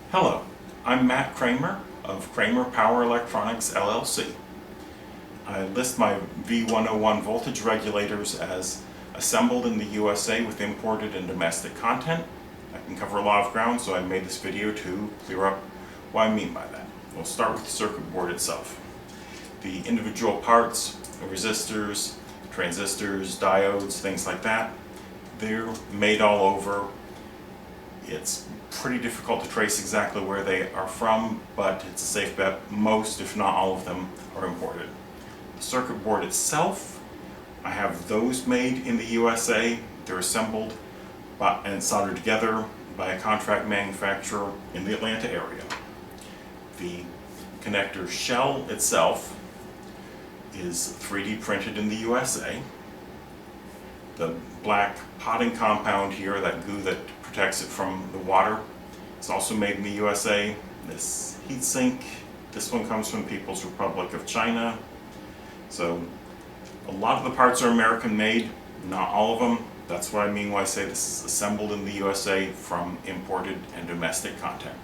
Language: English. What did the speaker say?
Hello, I'm Matt Cramer of Cramer Power Electronics LLC. I list my V101 voltage regulators as assembled in the USA with imported and domestic content. I can cover a lot of ground, so I made this video to clear up what I mean by that. We'll start with the circuit board itself. The individual parts, resistors, transistors, diodes, things like that, they're made all over. It's pretty difficult to trace exactly where they are from, but it's a safe bet most, if not all of them, are imported. The circuit board itself, I have those made in the USA. They're assembled and soldered together by a contract manufacturer in the Atlanta area. The connector shell itself is 3D printed in the USA. The black potting compound here, that goo that protects it from the water, is also made in the USA. This heatsink, this one comes from People's Republic of China. So a lot of the parts are American made, not all of them. That's what I mean when I say this is assembled in the USA from imported and domestic content.